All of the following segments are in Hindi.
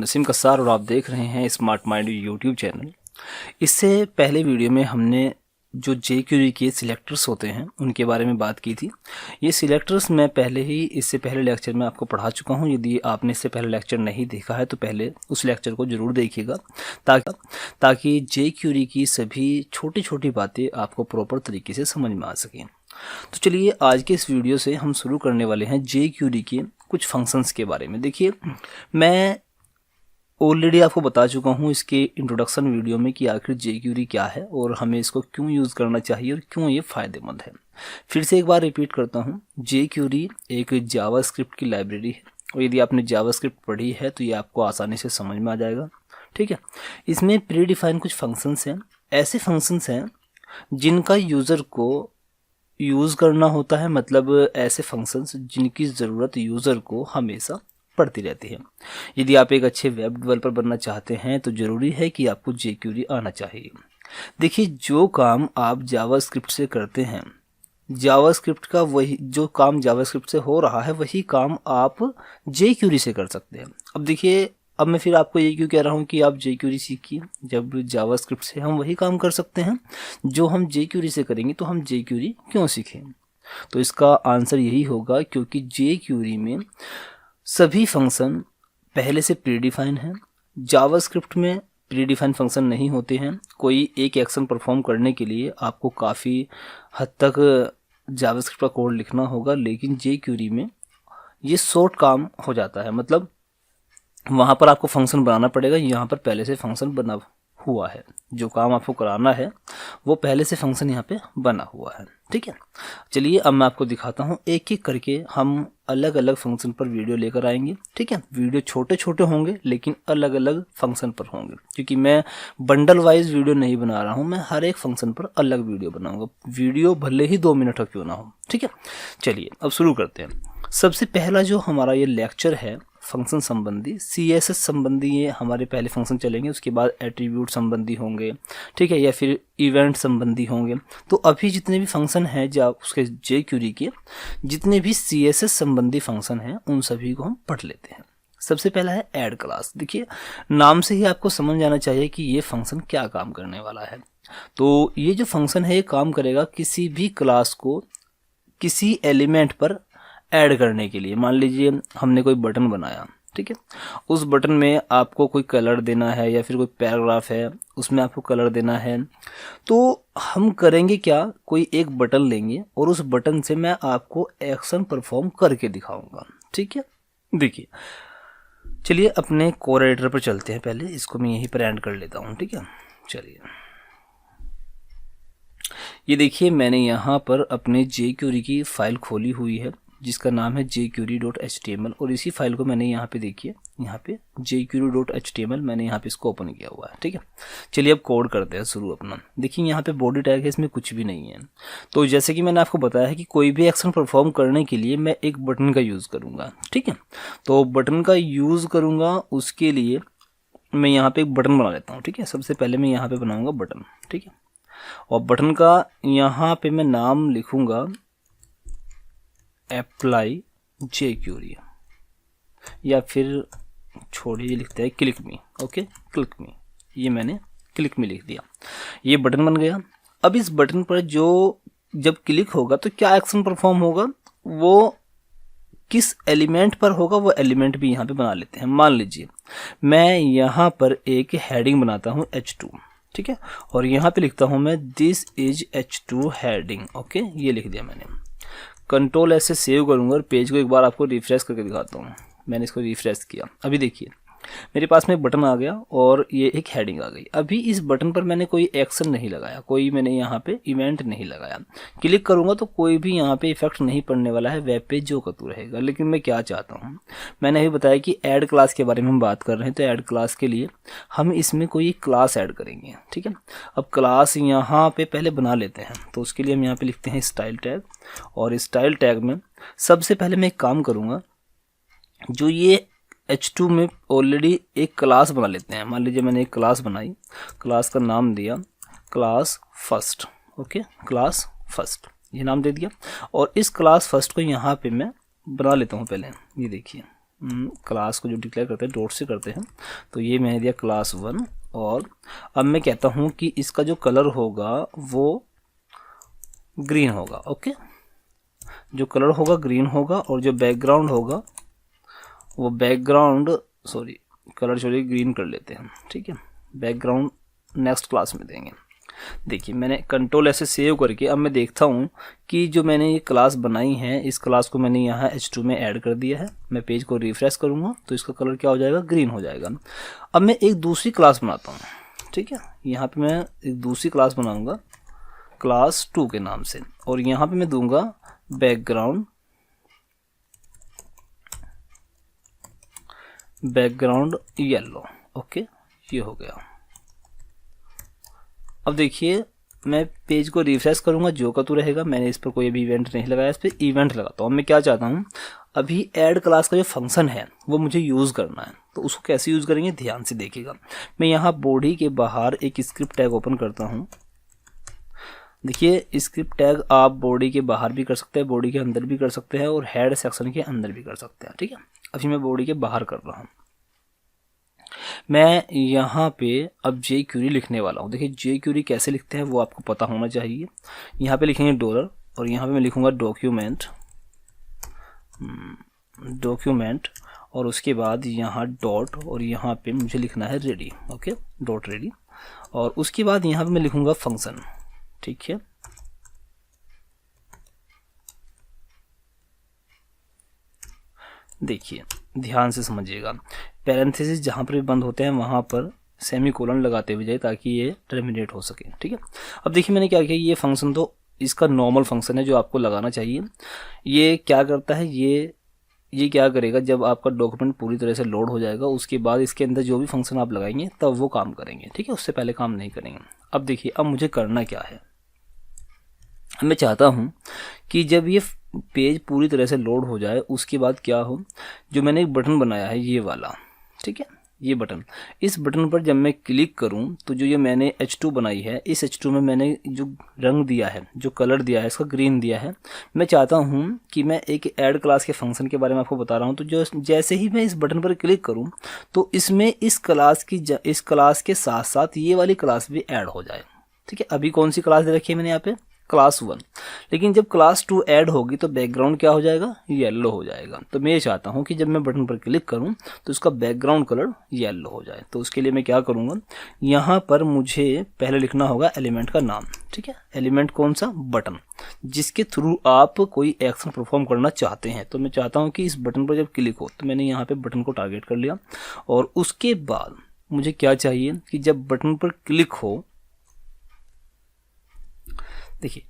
नसीम कसार और आप देख रहे हैं स्मार्ट माइंड यूट्यूब चैनल। इससे पहले वीडियो में हमने जो जेक्यूरी के सिलेक्टर्स होते हैं उनके बारे में बात की थी। ये सिलेक्टर्स मैं इससे पहले लेक्चर में आपको पढ़ा चुका हूँ। यदि आपने इससे पहले लेक्चर नहीं देखा है तो पहले उस लेक्चर को ज़रूर देखिएगा ताकि जेक्यूरी की सभी छोटी छोटी बातें आपको प्रॉपर तरीके से समझ में आ सकें। तो चलिए आज के इस वीडियो से हम शुरू करने वाले हैं जेक्यूरी के कुछ फंक्शंस के बारे में। देखिए, मैं ऑलरेडी आपको बता चुका हूँ इसके इंट्रोडक्शन वीडियो में कि आखिर जेक्यूरी क्या है और हमें इसको क्यों यूज़ करना चाहिए और क्यों ये फ़ायदेमंद है। फिर से एक बार रिपीट करता हूँ, जेक्यूरी एक जावास्क्रिप्ट की लाइब्रेरी है और यदि आपने जावास्क्रिप्ट पढ़ी है तो ये आपको आसानी से समझ में आ जाएगा। ठीक है, इसमें प्री डिफाइन कुछ फंक्शंस हैं, ऐसे फंक्शंस हैं जिनका यूज़र को यूज़ करना होता है, मतलब ऐसे फंक्शंस जिनकी ज़रूरत यूज़र को हमेशा पड़ती रहती है। यदि आप एक अच्छे वेब डेवलपर बनना चाहते हैं तो ज़रूरी है कि आपको जेक्यूरी आना चाहिए। देखिए, जो काम आप जावास्क्रिप्ट से करते हैं, जावास्क्रिप्ट का वही जो काम जावास्क्रिप्ट से हो रहा है वही काम आप जेक्यूरी से कर सकते हैं। अब देखिए, अब मैं फिर आपको ये क्यों कह रहा हूँ कि आप जेक्यूरी सीखिए, जब जावास्क्रिप्ट से हम वही काम कर सकते हैं जो हम जेक्यूरी से करेंगे तो हम जेक्यूरी क्यों सीखें। तो इसका आंसर यही होगा क्योंकि जेक्यूरी में सभी फंक्शन पहले से प्रीडिफाइन है। जावास्क्रिप्ट में प्रीडिफाइन फंक्शन नहीं होते हैं। कोई एक एक्शन परफॉर्म करने के लिए आपको काफ़ी हद तक जावास्क्रिप्ट का कोड लिखना होगा, लेकिन जेक्यूरी में ये शॉर्ट काम हो जाता है। मतलब वहाँ पर आपको फंक्शन बनाना पड़ेगा, यहाँ पर पहले से फंक्शन बना हुआ है। जो काम आपको कराना है वो पहले से फंक्शन यहाँ पे बना हुआ है। ठीक है, चलिए अब मैं आपको दिखाता हूँ, एक एक करके हम अलग अलग फंक्शन पर वीडियो लेकर आएंगे। ठीक है, वीडियो छोटे छोटे होंगे लेकिन अलग अलग फंक्शन पर होंगे, क्योंकि मैं बंडल वाइज वीडियो नहीं बना रहा हूँ, मैं हर एक फंक्शन पर अलग वीडियो बनाऊंगा। वीडियो भले ही 2 मिनट का क्यों ना हो। ठीक है, चलिए अब शुरू करते हैं। सबसे पहला जो हमारा ये लेक्चर है फंक्शन संबंधी, CSS संबंधी ये हमारे पहले फंक्शन चलेंगे, उसके बाद एट्रीब्यूट संबंधी होंगे, ठीक है, या फिर इवेंट संबंधी होंगे। तो अभी जितने भी फंक्शन हैं उसके जेक्यूरी के जितने भी CSS संबंधी फंक्शन हैं उन सभी को हम पढ़ लेते हैं। सबसे पहला है ऐड क्लास। देखिए, नाम से ही आपको समझ जाना चाहिए कि ये फंक्शन क्या काम करने वाला है। तो ये जो फंक्शन है ये काम करेगा किसी भी क्लास को किसी एलिमेंट पर ऐड करने के लिए। मान लीजिए हमने कोई बटन बनाया, ठीक है, उस बटन में आपको कोई कलर देना है या फिर कोई पैराग्राफ है उसमें आपको कलर देना है, तो हम करेंगे क्या, कोई एक बटन लेंगे और उस बटन से मैं आपको एक्शन परफॉर्म करके दिखाऊंगा। ठीक है, देखिए, चलिए अपने कोर एडिटर पर चलते हैं। पहले इसको मैं यहीं पर एंड कर लेता हूँ। ठीक है, चलिए ये देखिए, मैंने यहाँ पर अपने जेक्यूरी की फाइल खोली हुई है जिसका नाम है jQuery.html और इसी फाइल को मैंने यहाँ पे देखिए, यहाँ पे jQuery.html मैंने यहाँ पे इसको ओपन किया हुआ है। ठीक है, चलिए अब कोड करते हैं शुरू अपना। देखिए यहाँ पे बॉडी टैग है, इसमें कुछ भी नहीं है। तो जैसे कि मैंने आपको बताया है कि कोई भी एक्शन परफॉर्म करने के लिए मैं एक बटन का यूज़ करूँगा। ठीक है, तो बटन का यूज़ करूँगा, उसके लिए मैं यहाँ पे एक बटन बना लेता हूँ। ठीक है, सबसे पहले मैं यहाँ पे बनाऊँगा बटन। ठीक है, और बटन का यहाँ पे मैं नाम लिखूँगा अप्लाई जेक्यूरी, या फिर छोड़िए लिखते हैं क्लिक मी। ओके, क्लिक मी, ये मैंने क्लिक मी लिख दिया, ये बटन बन गया। अब इस बटन पर जो जब क्लिक होगा तो क्या एक्शन परफॉर्म होगा, वो किस एलिमेंट पर होगा वो एलिमेंट भी यहाँ पे बना लेते हैं। मान लीजिए मैं यहाँ पर एक हेडिंग बनाता हूँ H2, ठीक है, और यहाँ पे लिखता हूँ मैं this is H2 heading. Okay, ये लिख दिया मैंने। कंट्रोल ऐसे सेव करूंगा और पेज को एक बार आपको रिफ्रेश करके दिखाता हूँ। मैंने इसको रिफ्रेश किया, अभी देखिए मेरे पास में बटन आ गया और ये एक हेडिंग आ गई। अभी इस बटन पर मैंने कोई एक्शन नहीं लगाया, कोई मैंने यहाँ पे इवेंट नहीं लगाया। क्लिक करूँगा तो कोई भी यहाँ पे इफेक्ट नहीं पड़ने वाला है, वेब पेज जो का तू रहेगा। लेकिन मैं क्या चाहता हूँ, मैंने अभी बताया कि ऐड क्लास के बारे में हम बात कर रहे हैं, तो ऐड क्लास के लिए हम इसमें कोई क्लास ऐड करेंगे। ठीक है, अब क्लास यहाँ पे पहले बना लेते हैं, तो उसके लिए हम यहाँ पे लिखते हैं स्टाइल टैग, और स्टाइल टैग में सबसे पहले मैं एक काम करूँगा, जो ये H2 में ऑलरेडी एक क्लास बना लेते हैं। मान लीजिए मैंने एक क्लास बनाई, क्लास का नाम दिया class first. Okay, class first ये नाम दे दिया, और इस क्लास फर्स्ट को यहाँ पे मैं बना लेता हूँ पहले। ये देखिए क्लास को जो डिक्लेयर करते हैं डॉट से करते हैं, तो ये मैंने दिया क्लास 1। और अब मैं कहता हूँ कि इसका जो कलर होगा वो ग्रीन होगा। ओके, जो कलर होगा ग्रीन होगा और जो बैकग्राउंड होगा वो कलर छोड़िए ग्रीन कर लेते हैं, ठीक है। बैकग्राउंड नेक्स्ट क्लास में देंगे। देखिए मैंने कंट्रोल ऐसे सेव करके अब मैं देखता हूँ कि जो मैंने ये क्लास बनाई है इस क्लास को मैंने यहाँ H2 में ऐड कर दिया है। मैं पेज को रिफ्रेश करूँगा तो इसका कलर क्या हो जाएगा, ग्रीन हो जाएगा। अब मैं एक दूसरी क्लास बनाता हूँ, ठीक है। यहाँ पे मैं एक दूसरी क्लास बनाऊँगा क्लास 2 के नाम से, और यहाँ पे मैं दूंगा बैकग्राउंड येलो। ओके, ये हो गया। अब देखिए मैं पेज को रिफ्रेश करूंगा, जो का तो रहेगा। मैंने इस पर कोई भी इवेंट नहीं लगाया, इस पर इवेंट लगाता हूँ। मैं क्या चाहता हूँ, अभी ऐड क्लास का जो फंक्शन है वो मुझे यूज़ करना है, तो उसको कैसे यूज़ करेंगे ध्यान से देखिएगा। मैं यहाँ बॉडी के बाहर एक स्क्रिप्ट टैग ओपन करता हूँ। देखिए स्क्रिप्ट टैग आप बॉडी के बाहर भी कर सकते हैं, बॉडी के अंदर भी कर सकते हैं और हेड सेक्शन के अंदर भी कर सकते हैं, ठीक है। अभी मैं बॉडी के बाहर कर रहा हूँ। मैं यहाँ पे अब jQuery लिखने वाला हूँ। देखिए jQuery कैसे लिखते हैं वो आपको पता होना चाहिए। यहाँ पे लिखेंगे डॉलर और यहाँ पे मैं लिखूँगा डॉक्यूमेंट और उसके बाद यहाँ डॉट और यहाँ पे मुझे लिखना है रेडी। ओके, डॉट रेडी, और उसके बाद यहाँ पे मैं लिखूँगा फंक्शन, ठीक है। देखिए ध्यान से समझिएगा, पैरेंथेसिस जहाँ पर भी बंद होते हैं वहाँ पर सेमीकोलन लगाते हुए जाए ताकि ये टर्मिनेट हो सके, ठीक है। अब देखिए मैंने क्या किया, ये फंक्शन तो इसका नॉर्मल फंक्शन है जो आपको लगाना चाहिए। ये क्या करता है, ये क्या करेगा, जब आपका डॉक्यूमेंट पूरी तरह से लोड हो जाएगा उसके बाद इसके अंदर जो भी फंक्शन आप लगाएंगे तब वो काम करेंगे, ठीक है। उससे पहले काम नहीं करेंगे। अब देखिए अब मुझे करना क्या है, मैं चाहता हूँ कि जब ये पेज पूरी तरह से लोड हो जाए उसके बाद क्या हो, जो मैंने एक बटन बनाया है ये वाला, ठीक है, ये बटन, इस बटन पर जब मैं क्लिक करूं तो जो ये मैंने H2 बनाई है, इस H2 में मैंने जो रंग दिया है, जो कलर दिया है, इसका ग्रीन दिया है। मैं चाहता हूं कि मैं एक ऐड क्लास के फंक्शन के बारे में आपको बता रहा हूं, तो जो जैसे ही मैं इस बटन पर क्लिक करूं तो इसमें इस क्लास के साथ साथ ये वाली क्लास भी ऐड हो जाए, ठीक है। अभी कौन सी क्लास दे रखी है मैंने यहाँ पे, क्लास 1, लेकिन जब क्लास 2 ऐड होगी तो बैकग्राउंड क्या हो जाएगा, येलो हो जाएगा। तो मैं ये चाहता हूँ कि जब मैं बटन पर क्लिक करूँ तो इसका बैकग्राउंड कलर येलो हो जाए। तो उसके लिए मैं क्या करूँगा, यहाँ पर मुझे पहले लिखना होगा एलिमेंट का नाम, ठीक है। एलिमेंट कौन सा, बटन, जिसके थ्रू आप कोई एक्शन परफॉर्म करना चाहते हैं। तो मैं चाहता हूँ कि इस बटन पर जब क्लिक हो, तो मैंने यहाँ पर बटन को टारगेट कर लिया, और उसके बाद मुझे क्या चाहिए कि जब बटन पर क्लिक हो, देखिए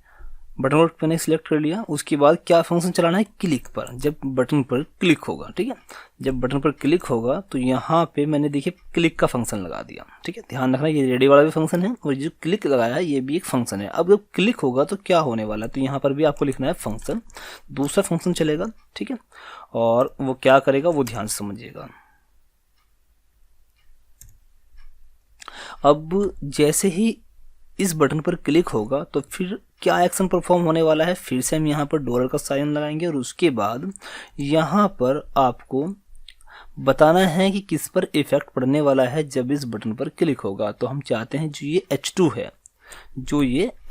बटन को मैंने सिलेक्ट कर लिया, उसके बाद क्या फंक्शन चलाना है, क्लिक पर, जब बटन पर क्लिक होगा, ठीक है। जब बटन पर क्लिक होगा तो यहाँ पे मैंने देखिए क्लिक का फंक्शन लगा दिया, ठीक है। ध्यान रखना ये रेडी वाला भी फंक्शन है और जो क्लिक लगाया है ये भी एक फंक्शन है। अब जब क्लिक होगा तो क्या होने वाला है, तो यहाँ पर भी आपको लिखना है फंक्शन, दूसरा फंक्शन चलेगा, ठीक है। और वो क्या करेगा वो ध्यान से समझिएगा। अब जैसे ही इस बटन पर क्लिक होगा तो फिर क्या एक्शन परफॉर्म होने वाला है, फिर से हम यहाँ पर डॉलर का साइन लगाएंगे और उसके बाद यहाँ पर आपको बताना है कि किस पर इफेक्ट पड़ने वाला है जब इस बटन पर क्लिक होगा। तो हम चाहते हैं जो ये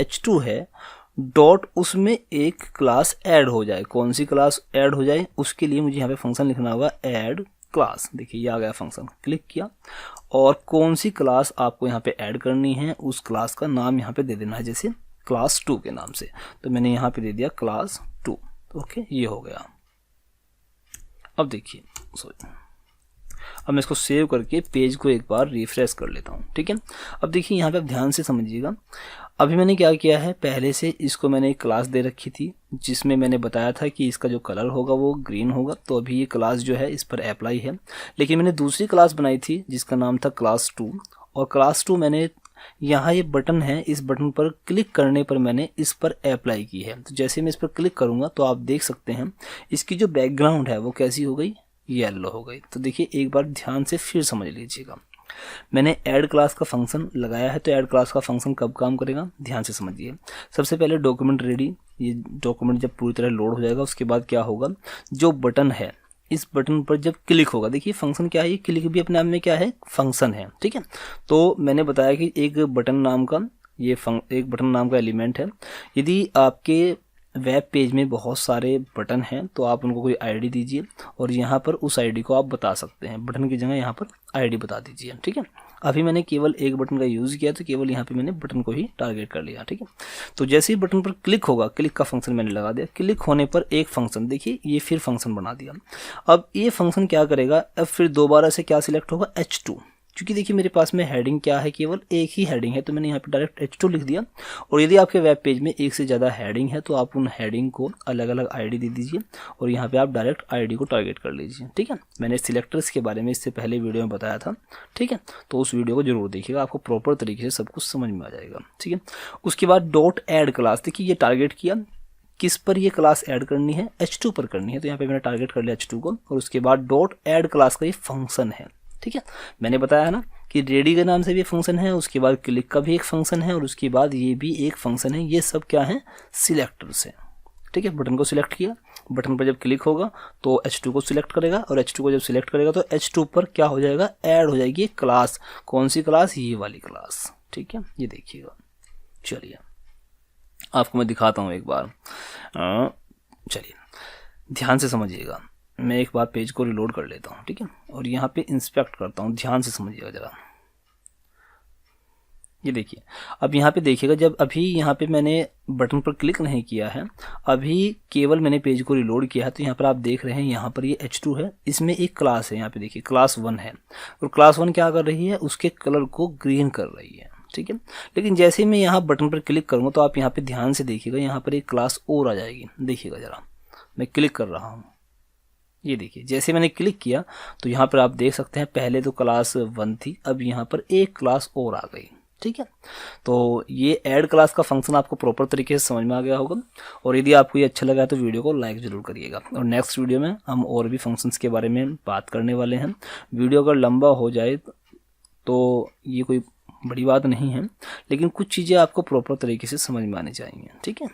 H2 है डॉट, उसमें एक क्लास ऐड हो जाए। कौन सी क्लास ऐड हो जाए, उसके लिए मुझे यहाँ पे फंक्शन लिखना होगा ऐड क्लास। देखिए ये आ गया फंक्शन, क्लिक किया, और कौन सी क्लास आपको यहाँ पे ऐड करनी है उस क्लास का नाम यहाँ पे दे देना है, जैसे क्लास 2 के नाम से। तो मैंने यहाँ पे दे दिया क्लास 2। ओके, ये हो गया। अब देखिए अब मैं इसको सेव करके पेज को एक बार रिफ्रेश कर लेता हूँ, ठीक है। अब देखिए यहाँ पे आप ध्यान से समझिएगा, अभी मैंने क्या किया है, पहले से इसको मैंने एक क्लास दे रखी थी जिसमें मैंने बताया था कि इसका जो कलर होगा वो ग्रीन होगा। तो अभी ये क्लास जो है इस पर अप्लाई है, लेकिन मैंने दूसरी क्लास बनाई थी जिसका नाम था क्लास 2, और क्लास 2 मैंने यहाँ ये बटन है, इस बटन पर क्लिक करने पर मैंने इस पर अप्लाई की है। तो जैसे मैं इस पर क्लिक करूँगा तो आप देख सकते हैं इसकी जो बैकग्राउंड है वो कैसी हो गई, येलो हो गई। तो देखिए एक बार ध्यान से फिर समझ लीजिएगा, मैंने ऐड क्लास का फंक्शन लगाया है। तो ऐड क्लास का फंक्शन कब काम करेगा, ध्यान से समझिए। सबसे पहले डॉक्यूमेंट रेडी, ये डॉक्यूमेंट जब पूरी तरह लोड हो जाएगा उसके बाद क्या होगा, जो बटन है इस बटन पर जब क्लिक होगा, देखिए फंक्शन क्या है, ये क्लिक भी अपने आप में क्या है, फंक्शन है, ठीक है। तो मैंने बताया कि एक बटन नाम का एक बटन नाम का एलिमेंट है। यदि आपके वेब पेज में बहुत सारे बटन हैं तो आप उनको कोई आईडी दीजिए और यहाँ पर उस आईडी को आप बता सकते हैं, बटन की जगह यहाँ पर आईडी बता दीजिए, ठीक है। अभी मैंने केवल एक बटन का यूज़ किया तो केवल यहाँ पे मैंने बटन को ही टारगेट कर लिया, ठीक है। तो जैसे ही बटन पर क्लिक होगा, क्लिक का फंक्शन मैंने लगा दिया, क्लिक होने पर एक फंक्शन, देखिए ये फिर फंक्शन बना दिया। अब ये फंक्शन क्या करेगा, अब फिर दोबारा से क्या सिलेक्ट होगा, H2, क्योंकि देखिए मेरे पास में हेडिंग क्या है, केवल एक ही हेडिंग है, तो मैंने यहाँ पे डायरेक्ट H2 लिख दिया। और यदि आपके वेब पेज में एक से ज़्यादा हेडिंग है तो आप उन हेडिंग को अलग अलग आईडी दे दीजिए और यहाँ पे आप डायरेक्ट आईडी को टारगेट कर लीजिए, ठीक है। मैंने सिलेक्टर्स के बारे में इससे पहले वीडियो में बताया था, ठीक है, तो उस वीडियो को जरूर देखिएगा, आपको प्रॉपर तरीके से सब कुछ समझ में आ जाएगा, ठीक है। उसके बाद डॉट ऐड क्लास, देखिए ये टारगेट किया, किस पर ये क्लास ऐड करनी है, H2 पर करनी है, तो यहाँ पे मैंने टारगेट कर लिया H2 को। और उसके बाद डॉट ऐड क्लास का ये फंक्शन है, ठीक है। मैंने बताया है ना कि रेडी के नाम से भी फंक्शन है, उसके बाद क्लिक का भी एक फंक्शन है और उसके बाद ये भी एक फंक्शन है। ये सब क्या है, सिलेक्टर्स है, ठीक है। बटन को सिलेक्ट किया, बटन पर जब क्लिक होगा तो H2 को सिलेक्ट करेगा और H2 को जब सिलेक्ट करेगा तो H2 पर क्या हो जाएगा, ऐड हो जाएगी क्लास। कौन सी क्लास, ये वाली क्लास, ठीक है। ये देखिएगा, चलिए आपको मैं दिखाता हूँ एक बार, चलिए ध्यान से समझिएगा। मैं एक बार पेज को रिलोड कर लेता हूँ, ठीक है, और यहाँ पे इंस्पेक्ट करता हूँ, ध्यान से समझिएगा ज़रा। ये देखिए, अब यहाँ पे देखिएगा, जब अभी यहाँ पे मैंने बटन पर क्लिक नहीं किया है, अभी केवल मैंने पेज को रिलोड किया है, तो यहाँ पर आप देख रहे हैं यहाँ पर ये H2 है, इसमें एक क्लास है, यहाँ पे देखिए क्लास 1 है और क्लास 1 क्या कर रही है, उसके कलर को ग्रीन कर रही है, ठीक है। लेकिन जैसे ही मैं यहाँ बटन पर क्लिक करूँगा तो आप यहाँ पे ध्यान से देखिएगा, यहाँ पर एक क्लास और आ जाएगी, देखिएगा ज़रा, मैं क्लिक कर रहा हूँ, ये देखिए जैसे मैंने क्लिक किया तो यहाँ पर आप देख सकते हैं पहले तो क्लास 1 थी, अब यहाँ पर एक क्लास और आ गई, ठीक है। तो ये ऐड क्लास का फंक्शन आपको प्रॉपर तरीके से समझ में आ गया होगा। और यदि आपको ये अच्छा लगा तो वीडियो को लाइक ज़रूर करिएगा और नेक्स्ट वीडियो में हम और भी फंक्शंस के बारे में बात करने वाले हैं। वीडियो अगर लंबा हो जाए तो ये कोई बड़ी बात नहीं है, लेकिन कुछ चीज़ें आपको प्रॉपर तरीके से समझ में आनी चाहिए, ठीक है।